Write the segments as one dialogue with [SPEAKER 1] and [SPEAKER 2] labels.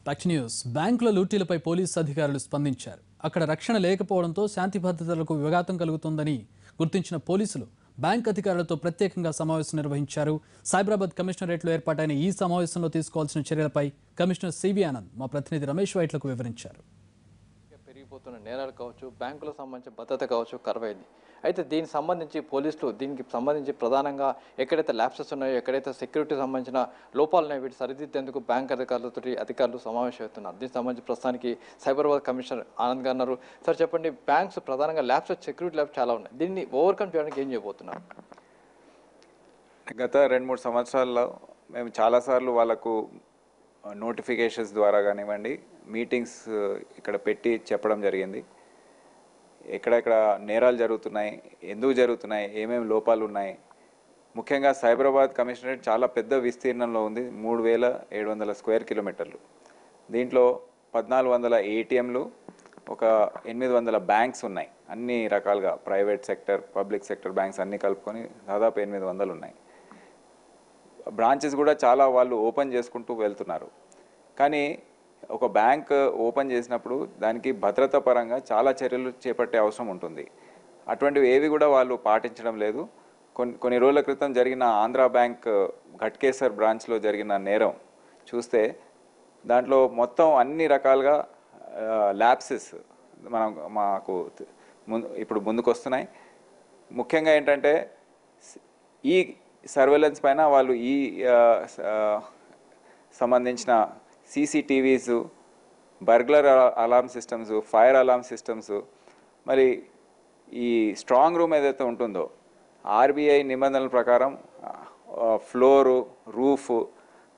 [SPEAKER 1] Back news బ్యాంకుల లూటీలపై police అధికారులు స్పందించారు. అక్కడ రక్షణ లేకపోవడంతో శాంతి భద్రతలకు విఘాతం కలుగుతోందని గుర్తించిన పోలీసులు బ్యాంక్ అధికారులతో ప్రత్యేకంగా సమావేశం నిర్వహించారు. సైబరాబాద్ కమిషనరేట్లో ఏర్పాటైన ఈ సమావేశంలో తీసుకోవాల్సిన చర్యలపై కమిషనర్ సివి ఆనంద్ మా ప్రతినిధి రమేష్ వైట్లకు వివరించారు.
[SPEAKER 2] పెరిగిపోతున్న నేరాలు కావచ్చు, బ్యాంకులకు సంబంధించిన భద్రత కావచ్చు కరువైంది. అయితే దీనికి సంబంధించి పోలీసులు దీనికి సంబంధించి ప్రధానంగా ఎక్కడైతే ల్యాప్సెస్ ఉన్నాయో, ఎక్కడైతే సెక్యూరిటీ సంబంధించిన లోపాలు ఉన్నాయో వీటి సరిదిద్దేందుకు బ్యాంక్ అధికారులు సమావేశమవుతున్నారు. దీనికి సంబంధించి ప్రస్తుతానికి సైబరాబాద్ కమిషనర్ ఆనంద్ గారు ఉన్నారు. సార్ చెప్పండి, బ్యాంక్స్ ప్రధానంగా ల్యాప్సెస్ సెక్యూరిటీ ల్యాబ్స్ చాలా ఉన్నాయి, దీన్ని ఓవర్కమ్ చేయడానికి ఏం చేయబోతున్నారు?
[SPEAKER 3] గత 2-3 సంవత్సరాల్లో మేము చాలాసార్లు వాళ్ళకు నోటిఫికేషన్స్ ద్వారా కానివ్వండి, మీటింగ్స్ ఇక్కడ పెట్టి చెప్పడం జరిగింది. ఎక్కడెక్కడ నేరాలు జరుగుతున్నాయి, ఎందుకు జరుగుతున్నాయి, ఏమేమి లోపాలు ఉన్నాయి. ముఖ్యంగా సైబరాబాద్ కమిషనరేట్ చాలా పెద్ద విస్తీర్ణంలో ఉంది, 3700 స్క్వేర్ కిలోమీటర్లు. దీంట్లో 1400 ఏటీఎంలు, ఒక 800 బ్యాంక్స్ ఉన్నాయి. అన్ని రకాలుగా private sector, public sector banks అన్నీ కలుపుకొని దాదాపు 800 ఉన్నాయి. బ్రాంచెస్ కూడా చాలా వాళ్ళు ఓపెన్ చేసుకుంటూ వెళ్తున్నారు. కానీ ఒక బ్యాంక్ ఓపెన్ చేసినప్పుడు దానికి భద్రతా పరంగా చాలా చర్యలు చేపట్టే అవసరం ఉంటుంది. అటువంటివి ఏవి కూడా వాళ్ళు పాటించడం లేదు. కొన్ని రోజుల క్రితం జరిగిన ఆంధ్రా బ్యాంక్ ఘట్కేసర్ బ్రాంచ్లో జరిగిన నేరం చూస్తే దాంట్లో మొత్తం అన్ని రకాలుగా ల్యాప్సెస్ మాకు ఇప్పుడు ముందుకు వస్తున్నాయి. ముఖ్యంగా ఏంటంటే ఈ సర్వేలెన్స్ పైన వాళ్ళు ఈ సంబంధించిన CCTVs, burglar alarm systems, fire alarm systems, మరి ఈ స్ట్రాంగ్ రూమ్ ఏదైతే ఉంటుందో RBI నిబంధనల ప్రకారం ఫ్లోరు, రూఫ్,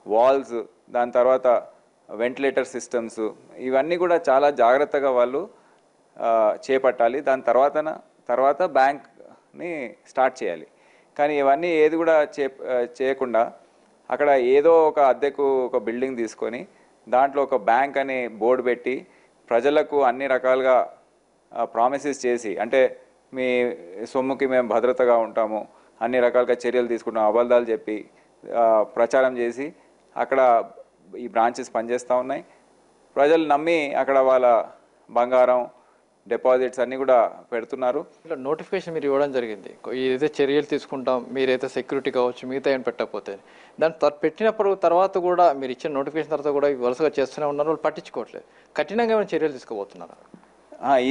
[SPEAKER 3] వాల్స్, దాని తర్వాత వెంటిలేటర్ సిస్టమ్స్, ఇవన్నీ కూడా చాలా జాగ్రత్తగా వాళ్ళు చేపట్టాలి. దాని తర్వాత బ్యాంక్ని స్టార్ట్ చేయాలి. కానీ ఇవన్నీ ఏది కూడా చేయకుండా అక్కడ ఏదో ఒక అద్దెకు ఒక బిల్డింగ్ తీసుకొని దాంట్లో ఒక బ్యాంక్ అనే బోర్డు పెట్టి ప్రజలకు అన్ని రకాలుగా ప్రామిసెస్ చేసి, అంటే మీ సొమ్ముకి మేము భద్రతగా ఉంటాము, అన్ని రకాలుగా చర్యలు తీసుకుంటాం, అబద్ధాలు చెప్పి ప్రచారం చేసి అక్కడ ఈ బ్రాంచెస్ పనిచేస్తూ ఉన్నాయి. ప్రజలు నమ్మి అక్కడ వాళ్ళ బంగారం, డిపాజిట్స్ అన్నీ కూడా పెడుతున్నారు.
[SPEAKER 2] ఇట్లా నోటిఫికేషన్ మీరు ఇవ్వడం జరిగింది, ఏదైతే చర్యలు తీసుకుంటాం, మీరైతే సెక్యూరిటీ కావచ్చు మిగతా ఏం పెట్టకపోతే, దాన్ని పెట్టినప్పుడు తర్వాత కూడా మీరు ఇచ్చిన నోటిఫికేషన్ తర్వాత కూడా వరుసగా చేస్తూనే ఉన్నారు, వాళ్ళు పట్టించుకోవట్లేదు. కఠినంగా ఏమైనా చర్యలు తీసుకోబోతున్నారా?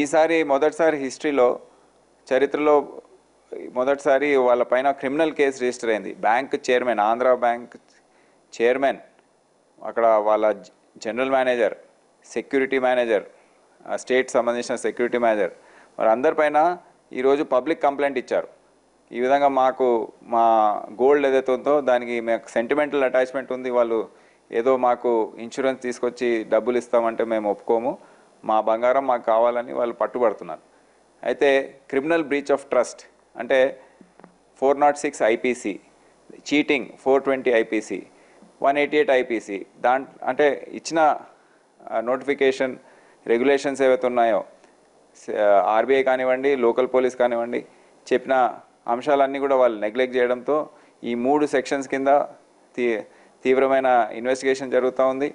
[SPEAKER 3] ఈసారి మొదటిసారి హిస్టరీలో, చరిత్రలో మొదటిసారి వాళ్ళ పైన క్రిమినల్ కేసు రిజిస్టర్ అయింది. Bank chairman, Andhra bank chairman, అక్కడ వాళ్ళ general manager, security manager, state సంబంధించిన సెక్యూరిటీ మేనేజర్, మరి అందరిపైన ఈరోజు పబ్లిక్ కంప్లైంట్ ఇచ్చారు. ఈ విధంగా మా గోల్డ్ ఏదైతే ఉందో దానికి మాకు సెంటిమెంటల్ అటాచ్మెంట్ ఉంది, వాళ్ళు ఏదో మాకు ఇన్సూరెన్స్ తీసుకొచ్చి డబ్బులు ఇస్తామంటే మేము ఒప్పుకోము, మా బంగారం మాకు కావాలని వాళ్ళు పట్టుబడుతున్నారు. అయితే క్రిమినల్ బ్రీచ్ ఆఫ్ ట్రస్ట్ అంటే 406 IPC, చీటింగ్ 420 IPC, 188 IPC, అంటే ఇచ్చిన నోటిఫికేషన్ రెగ్యులేషన్స్ ఏవైతే ఉన్నాయో RBI కానివ్వండి, లోకల్ పోలీస్ కానివ్వండి, చెప్పిన అంశాలన్నీ కూడా వాళ్ళు నెగ్లెక్ట్ చేయడంతో ఈ 3 సెక్షన్స్ కింద తీవ్రమైన ఇన్వెస్టిగేషన్ జరుగుతూ ఉంది.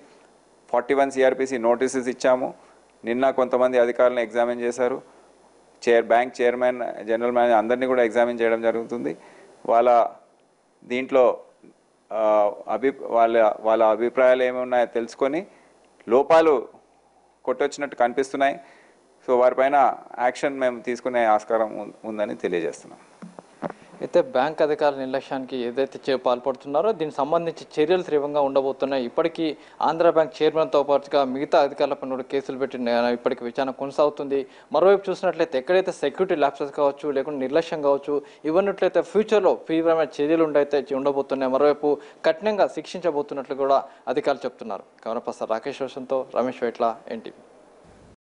[SPEAKER 3] 41 CRPC నోటీసెస్ ఇచ్చాము. నిన్న కొంతమంది అధికారులను ఎగ్జామిన్ చేశారు. బ్యాంక్ చైర్మన్, జనరల్ మేనేజర్ అందరినీ కూడా ఎగ్జామిన్ చేయడం జరుగుతుంది. దీంట్లో వాళ్ళ అభిప్రాయాలు ఏమి ఉన్నాయో తెలుసుకొని లోపాలు కొట్టొచ్చినట్టు కనిపిస్తున్నాయి. సో వారిపైన యాక్షన్ మేము తీసుకునే ఆస్కారం ఉందని తెలియజేస్తున్నాం.
[SPEAKER 2] అయితే బ్యాంక్ అధికారుల నిర్లక్ష్యానికి ఏదైతే పాల్పడుతున్నారో దీనికి సంబంధించి చర్యలు తీవ్రంగా ఉండబోతున్నాయి. ఇప్పటికీ ఆంధ్రా బ్యాంక్ చైర్మన్తో పాటుగా మిగతా అధికారులపై కూడా కేసులు పెట్టి ఇప్పటికీ విచారణ కొనసాగుతుంది. మరోవైపు చూసినట్లయితే ఎక్కడైతే సెక్యూరిటీ ల్యాప్సెస్ కావచ్చు, లేకుంటే నిర్లక్ష్యం కావచ్చు, ఇవన్నట్లయితే ఫ్యూచర్లో తీవ్రమైన చర్యలు ఉండబోతున్నాయి. మరోవైపు కఠినంగా శిక్షించబోతున్నట్లు కూడా అధికారులు చెప్తున్నారు. కెమెరా పర్సన్ రాకేష్ రోషన్తో రమేష్ వైట్ల, NTV.